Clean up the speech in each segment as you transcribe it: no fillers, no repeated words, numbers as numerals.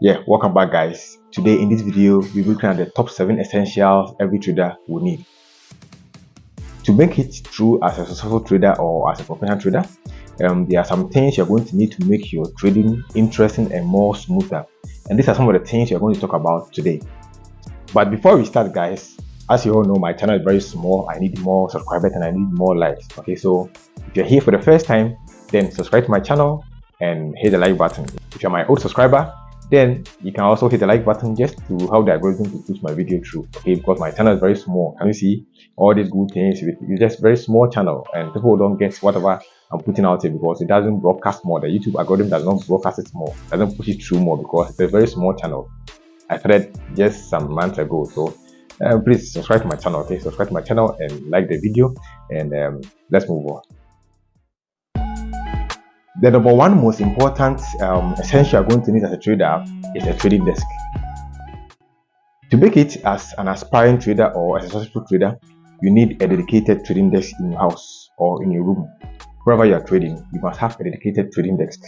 Yeah, welcome back guys. Today in this video, we will look at the top 7 essentials every trader will need. To make it through as a successful trader or as a professional trader, there are some things you're going to need to make your trading interesting and more smoother. And these are some of the things you're going to talk about today. But before we start guys, as you all know, my channel is very small. I need more subscribers and I need more likes. Okay, so if you're here for the first time, then subscribe to my channel and hit the like button. If you're my old subscriber, then you can also hit the like button just to help the algorithm to push my video through. Okay, because my channel is very small. Can you see all these good things? It's just very small channel and people don't get whatever I'm putting out here because it doesn't broadcast more. The YouTube algorithm does not broadcast it more, doesn't push it through more because it's a very small channel. I started just some months ago, so please subscribe to my channel. Okay, subscribe to my channel and like the video, and let's move on. The number one most important essential you're going to need as a trader is a trading desk. To make it as an aspiring trader or as a successful trader, you need a dedicated trading desk in your house or in your room. Wherever you are trading, you must have a dedicated trading desk.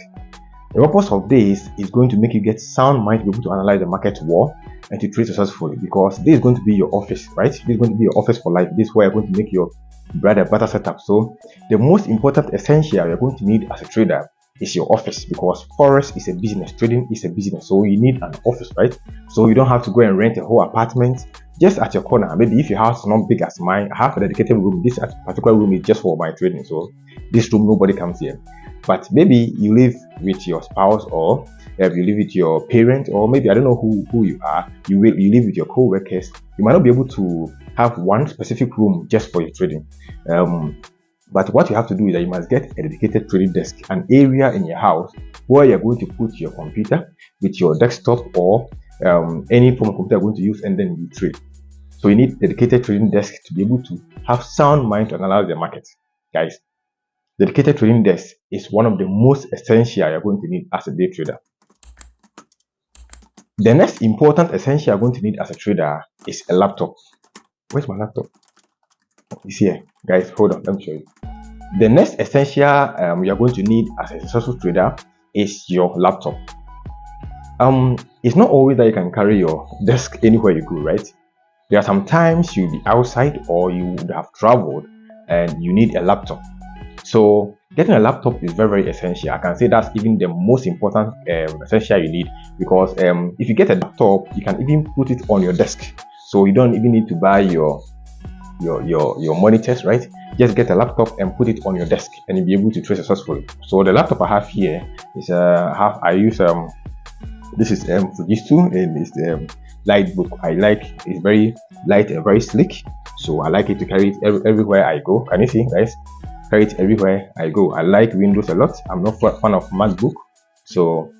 The purpose of this is going to make you get sound mind to be able to analyze the market well and to trade successfully, because this is going to be your office, right? This is going to be your office for life. This is where you're going to make your bread and butter setup. So the most important essential you're going to need as a trader is your office, because forex is a business, trading is a business, so you need an office, right? So you don't have to go and rent a whole apartment just at your corner. Maybe if your house is not big as mine, I have a dedicated room. This particular room is just for my trading, so this room nobody comes here. But maybe you live with your spouse, or you live with your parent, or maybe I don't know who you are. You live with your co-workers. You might not be able to have one specific room just for your trading. But what you have to do is that you must get a dedicated trading desk, an area in your house where you're going to put your computer with your desktop or any form of computer you're going to use, and then you trade. So you need dedicated trading desk to be able to have sound mind to analyze the market. Guys, dedicated trading desk is one of the most essential you're going to need as a day trader. The next important essential you're going to need as a trader is a laptop. Where's my laptop? It's here. Guys, hold on, let me show you. The next essential you're going to need as a successful trader is your laptop. It's not always that you can carry your desk anywhere you go, right? There are some times you'll be outside or you would have traveled and you need a laptop. So getting a laptop is very, very essential. I can say that's even the most important essential you need, because if you get a laptop, you can even put it on your desk. So you don't even need to buy your monitors, right? Just get a laptop and put it on your desk and you'll be able to trade successfully. So the laptop I have here is I use this is Fujitsu, and it's light book. I like it's very light and very sleek, so I like it to carry it everywhere I go. Can you see, guys? Carry it everywhere I go. I like Windows a lot. I'm not a fan of MacBook, so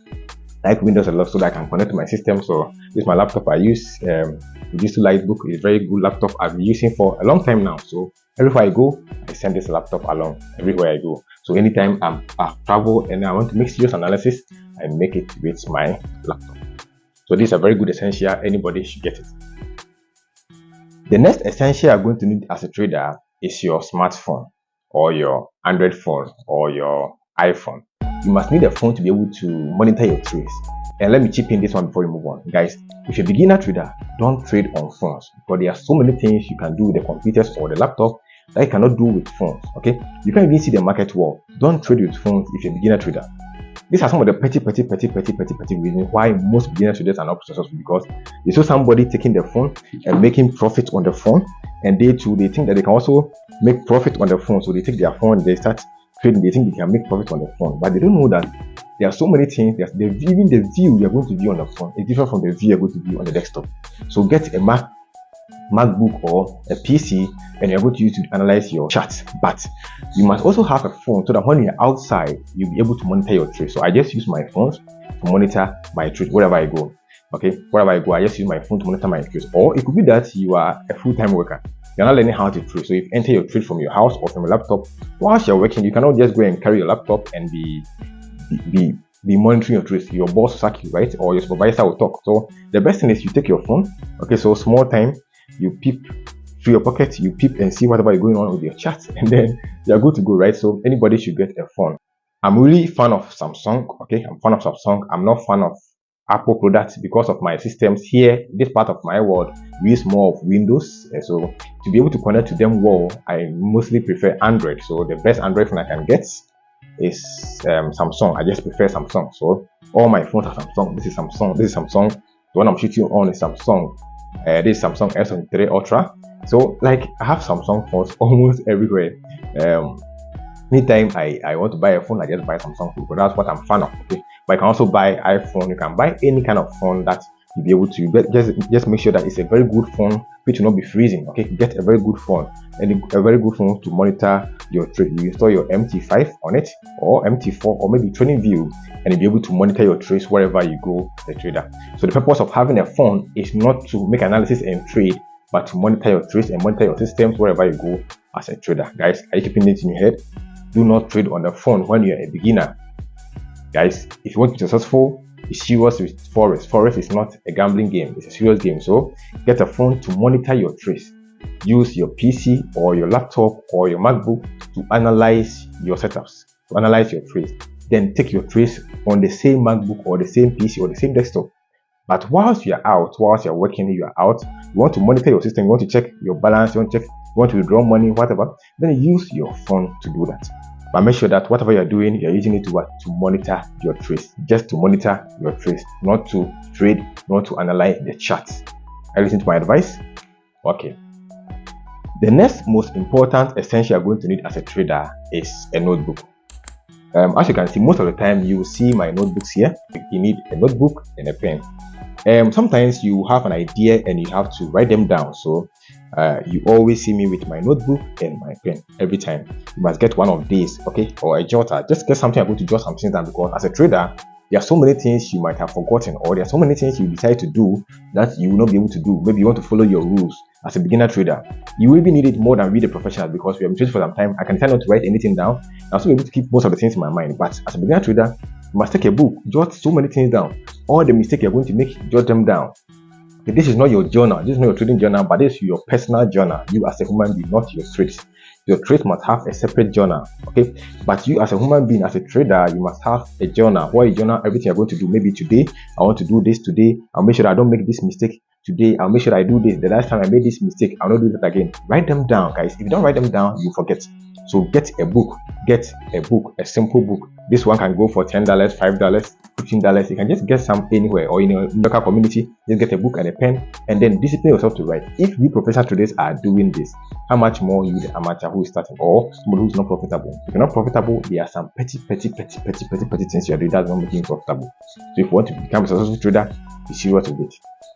I like Windows a lot so that I can connect to my system. So this is my laptop I use. This Lightbook is a very good laptop I've been using for a long time now. So everywhere I go, I send this laptop along everywhere I go. So anytime I travel and I want to make serious analysis, I make it with my laptop. So this is a very good essential. Anybody should get it. The next essential you're going to need as a trader is your smartphone or your Android phone or your iPhone. You must need a phone to be able to monitor your trades. And let me chip in this one before we move on. Guys, if you're a beginner trader, don't trade on phones, because there are so many things you can do with the computers or the laptop that you cannot do with phones. Okay, you can't even see the market well. Don't trade with phones if you're a beginner trader. These are some of the petty reasons why most beginner traders are not successful, because you saw somebody taking the phone and making profit on the phone, and they think that they can also make profit on the phone. So they take their phone, they start trading, they think they can make profit on the phone, but they don't know that there are so many things. Even the view you're going to view on the phone is different from the view you're going to view on the desktop. So get a MacBook or a PC and you're going to use to analyze your charts, but you must also have a phone so that when you're outside, you'll be able to monitor your trade. So I just use my phone to monitor my trade wherever I go. Okay, wherever I go, I just use my phone to monitor my trades. Or it could be that you are a full-time worker. You're not learning how to trade, so if you enter your trade from your house or from a laptop, whilst you're working, you cannot just go and carry your laptop and be monitoring your trades. Your boss will sack you, right? Or your supervisor will talk. So the best thing is you take your phone. Okay, so small time, you peep through your pocket, you peep and see whatever is going on with your chat, and then you're good to go, right? So anybody should get a phone. I'm really fan of Samsung. Okay, I'm fan of Samsung. I'm not fan of Apple products because of my systems here. This part of my world, we use more of Windows, and so to be able to connect to them well, I mostly prefer Android. So the best Android phone I can get is Samsung. I just prefer Samsung. So all my phones are Samsung. This is Samsung. This is Samsung. The one I'm shooting on is Samsung. This is Samsung S23 Ultra. So like I have Samsung phones almost everywhere. Anytime I want to buy a phone, I just buy Samsung phone, because that's what I'm fan of. Okay, but you can also buy iPhone. You can buy any kind of phone that you'll be able to. But just make sure that it's a very good phone, which will not be freezing. Okay, get a very good phone, and a very good phone to monitor your trade. You install your MT5 on it, or MT4, or maybe TradingView, and you'll be able to monitor your trades wherever you go, the trader. So the purpose of having a phone is not to make analysis and trade, but to monitor your trades and monitor your systems wherever you go as a trader. Guys, are you keeping it in your head? Do not trade on the phone when you're a beginner. Guys, if you want to be successful, be serious with Forex. Forex is not a gambling game, it's a serious game. So get a phone to monitor your trades. Use your PC or your laptop or your MacBook to analyze your setups, to analyze your trades. Then take your trades on the same MacBook or the same PC or the same desktop. But whilst you're out, whilst you're working, you're out, you want to monitor your system, you want to check your balance, you want to withdraw money, whatever, then use your phone to do that. But make sure that whatever you're doing, you're using it to what? To monitor your trades. Just to monitor your trades, not to trade, not to analyze the charts. Are you listening to my advice? Okay. The next most important essential you're going to need as a trader is a notebook. As you can see, most of the time you will see my notebooks here. You need a notebook and a pen. Sometimes you have an idea and you have to write them down. So you always see me with my notebook and my pen every time. You must get one of these, okay, or a jotter. Just get something I'm going to jot something down, because as a trader, there are so many things you might have forgotten, or there are so many things you decide to do that you will not be able to do. Maybe you want to follow your rules as a beginner trader. You will be needed more than read a professional, because we have been trading for some time. I can decide not to write anything down. I'll still be able to keep most of the things in my mind. But as a beginner trader, you must take a book, jot so many things down. All the mistakes you're going to make, jot them down. Okay, this is not your journal, this is not your trading journal, but this is your personal journal. You as a human being, not your trades. Your trades must have a separate journal, okay? But you as a human being, as a trader, you must have a journal where you journal everything you're going to do. Maybe today, I want to do this today. I'll make sure I don't make this mistake today. I'll make sure I do this. The last time I made this mistake, I'll not do that again. Write them down, guys. If you don't write them down, you forget. So get a book, a simple book. This one can go for $10, $5, $15. You can just get some anywhere, or in your local community, just get a book and a pen, and then discipline yourself to write. If we professional traders are doing this, how much more you, the amateur who is starting, or somebody who's not profitable? If you're not profitable, there are some petty things you're doing that's not making you profitable. So if you want to become a successful trader, be serious with it.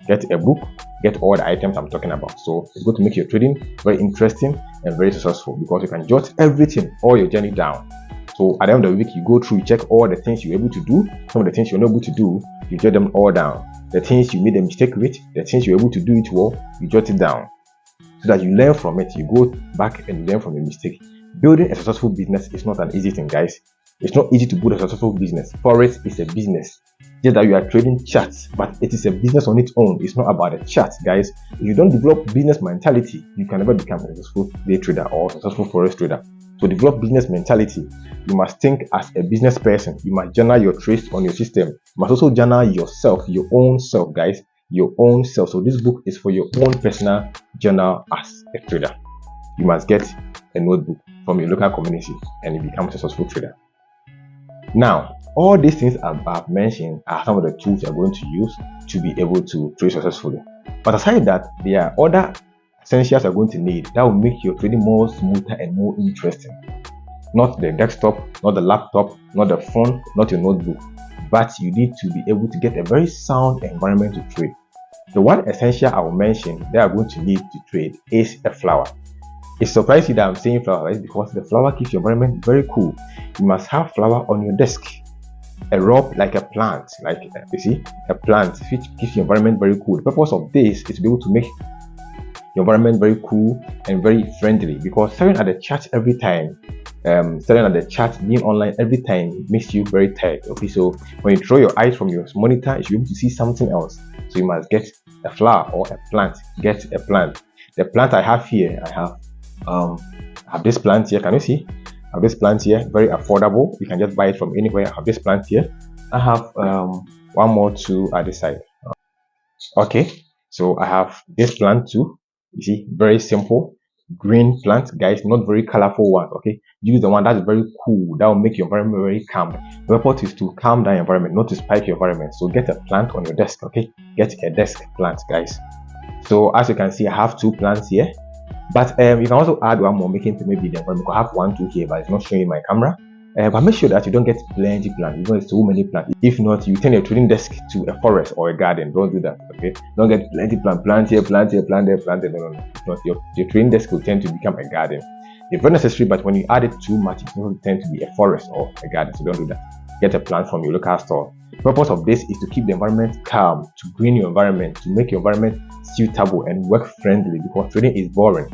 Get a book, get all the items I'm talking about. So it's going to make your trading very interesting and very successful, because you can jot everything, all your journey down. So at the end of the week, you go through, you check all the things you're able to do, some of the things you're not able to do, you jot them all down. The things you made a mistake with, the things you're able to do it well, you jot it down, so that you learn from it. You go back and learn from the mistake. Building a successful business is not an easy thing, guys. It's not easy to build a successful business. Forex is a business. Just that you are trading charts, but it is a business on its own. It's not about a chart, guys. If you don't develop business mentality, you can never become a successful day trader or a successful Forex trader. To develop business mentality, you must think as a business person. You must journal your trades on your system. You must also journal yourself, your own self, guys, your own self. So this book is for your own personal journal as a trader. You must get a notebook from your local community and you become a successful trader. Now, all these things I've mentioned are some of the tools you're going to use to be able to trade successfully. But aside that, there are other essentials you're going to need that will make your trading more smoother and more interesting. Not the desktop, not the laptop, not the phone, not your notebook, but you need to be able to get a very sound environment to trade. The one essential I will mention that you're going to need to trade is a flower. It surprises you that I'm saying flower, right? Because the flower keeps your environment very cool. You must have flower on your desk. A rope like a plant, like you see, a plant which keeps your environment very cool. The purpose of this is to be able to make your environment very cool and very friendly, because staring at the chart every time, staring at the chart, being online every time makes you very tired. Okay, so when you throw your eyes from your monitor, you should be able to see something else. So you must get a flower or a plant. Get a plant. The plant I have here, I have this plant here. Can you see? I have this plant here, very affordable. You can just buy it from anywhere. I have this plant here. I have one more tool at the side. Okay, so I have this plant too. You see, very simple green plant, guys, not very colorful one. Okay, use the one that's very cool, that will make your environment very calm. The purpose is to calm down your environment, not to spike your environment. So get a plant on your desk. Okay, get a desk plant, guys. So as you can see, I have two plants here, but you can also add one more, making to maybe the environment. I have one, two here, but it's not showing in my camera. But make sure that you don't get plenty plants. You don't get too many plants. If not, you turn your trading desk to a forest or a garden. Don't do that. Okay, don't get plenty plant here, plant here, plant there, plant there. No. If not, your trading desk will tend to become a garden. It's very necessary, but when you add it too much, it will tend to be a forest or a garden. So don't do that. Get a plant from your local store. The purpose of this is to keep the environment calm, to green your environment, to make your environment suitable and work friendly, because trading is boring.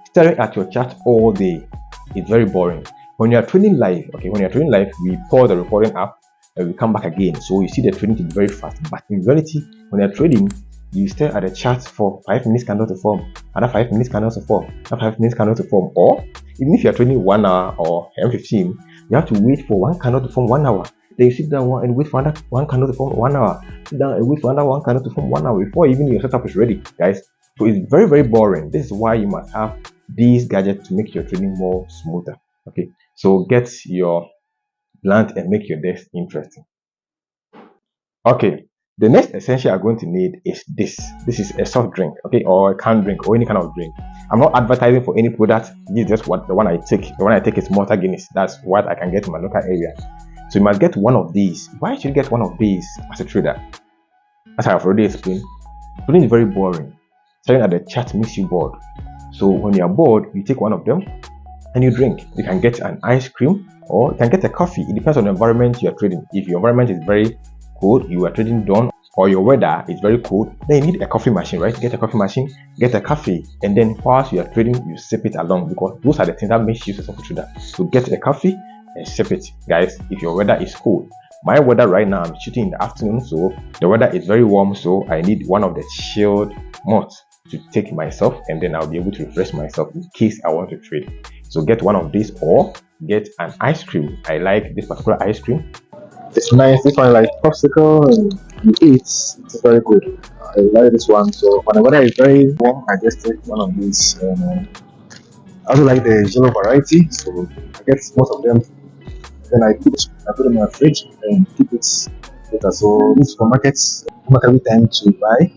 Staring at your chart all day is very boring. When you are trading live, we pause the recording app and we come back again. So you see the trading is very fast. But in reality, when you're trading, you stare at the chart for 5 minutes candle to form, another 5 minutes candle to form, another 5 minutes candle to form. Or even if you're trading 1 hour or M15, you have to wait for one candle to form 1 hour. Then you sit down and wait for another one candle to form 1 hour. Sit down and wait for another one candle to form 1 hour before even your setup is ready, guys. So it's very, very boring. This is why you must have these gadgets to make your trading more smoother. Okay, so get your plant and make your desk interesting. Okay, the next essential you're going to need is this. This is a soft drink, okay, or a canned drink, or any kind of drink. I'm not advertising for any product. This is just what the one I take. The one I take is Malta Guinness. That's what I can get in my local area. So you must get one of these. Why should you get one of these as a trader? As I have already explained, trading is very boring. Staring at the chart makes you bored. So when you are bored, you take one of them and you drink. You can get an ice cream or you can get a coffee. It depends on the environment you are trading. If your environment is very cold, you are trading dawn, or your weather is very cold, then you need a coffee machine, right? Get a coffee machine, get a coffee, and then whilst you are trading, you sip it along, because those are the things that makes you successful trader. So get a coffee and sip it, guys. If your weather is cold, my weather right now, I'm shooting in the afternoon, so the weather is very warm, so I need one of the chilled mods to take myself, and then I'll be able to refresh myself in case I want to trade. So get one of these, or get an ice cream. I like this particular ice cream. It's nice. This one like popsicle and you eat. It's very good. I like this one. So when the weather is very warm, I just take one of these. I also like the yellow variety, so I get most of them. Then I put them in my fridge and keep it later. So this supermarkets, not every time to buy.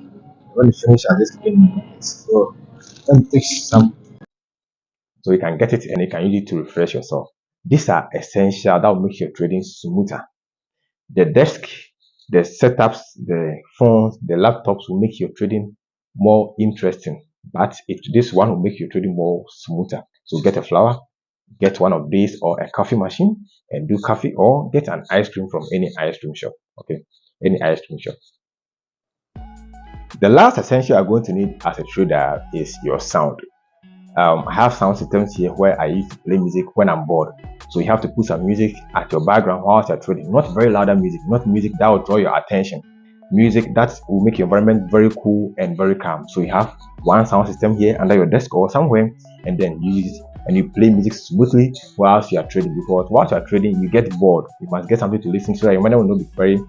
When you finish, I just keep it in my market. So let me take some. So you can get it and you can use it to refresh yourself. These are essential that will make your trading smoother. The desk, the setups, the phones, the laptops will make your trading more interesting, but this one will make your trading more smoother. So get a flower, get one of these, or a coffee machine and do coffee, or get an ice cream from any ice cream shop. Okay, any ice cream shop. The last essential you're going to need as a trader is your sound. I have sound systems here where I used to play music when I'm bored. So you have to put some music at your background whilst you're trading. Not very louder music, not music that will draw your attention. Music that will make your environment very cool and very calm. So you have one sound system here under your desk or somewhere, and then you use it and you play music smoothly whilst you are trading, because whilst you are trading you get bored. You must get something to listen to so that your mind will not be very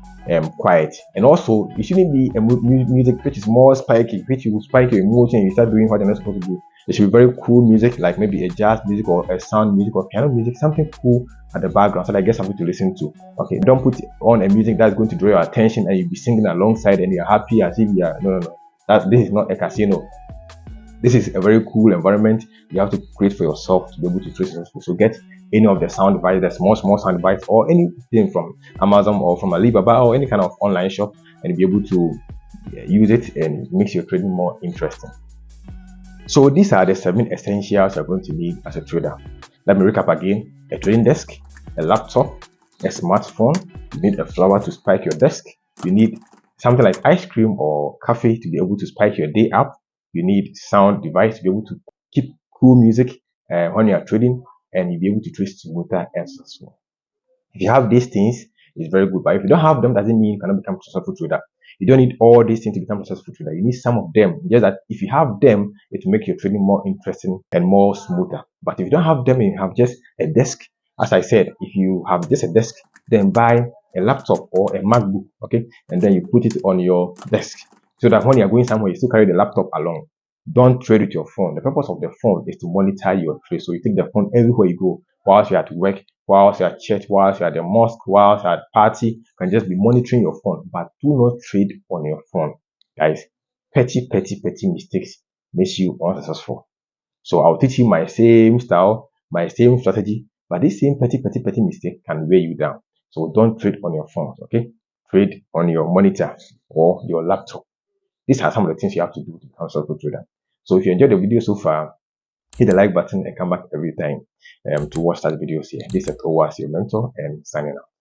quiet. And also it shouldn't be a music which is more spiky, which will spike your emotion and you start doing what you're not supposed to do. It should be very cool music, like maybe a jazz music or a sound music or piano music, something cool at the background so that I get something to listen to. Okay, don't put on a music that's going to draw your attention and you'll be singing alongside and you're happy as if you are. No. This is not a casino. This is a very cool environment you have to create for yourself to be able to trade successfully. So get any of the sound devices, the small sound device, or anything from Amazon or from Alibaba or any kind of online shop, and be able to use it, and it makes your trading more interesting. So these are the 7 essentials you're going to need as a trader. Let me recap again. A trading desk, a laptop, a smartphone. You need a flower to spike your desk. You need something like ice cream or coffee to be able to spike your day up. You need sound device to be able to keep cool music when you are trading, and you'll be able to trade smoother and successful. If you have these things, it's very good. But if you don't have them, doesn't mean you cannot become a successful trader. You don't need all these things to become a successful trader. You need some of them. Just that if you have them, it will make your trading more interesting and more smoother. But if you don't have them and you have just a desk, as I said, if you have just a desk, then buy a laptop or a MacBook, okay, and then you put it on your desk so that when you're going somewhere, you still carry the laptop along. Don't trade with your phone. The purpose of the phone is to monitor your trade. So you take the phone everywhere you go, whilst you're at work, whilst you're at church, whilst you're at the mosque, whilst you're at party, you can just be monitoring your phone, but do not trade on your phone. Guys, petty mistakes makes you unsuccessful. So I'll teach you my same style, my same strategy, but this same petty mistake can weigh you down. So don't trade on your phone, okay? Trade on your monitor or your laptop. These are some of the things you have to do to become a successful trader. So if you enjoyed the video so far, hit the like button and come back every time to watch such videos here. This is Towas, your mentor, and signing out.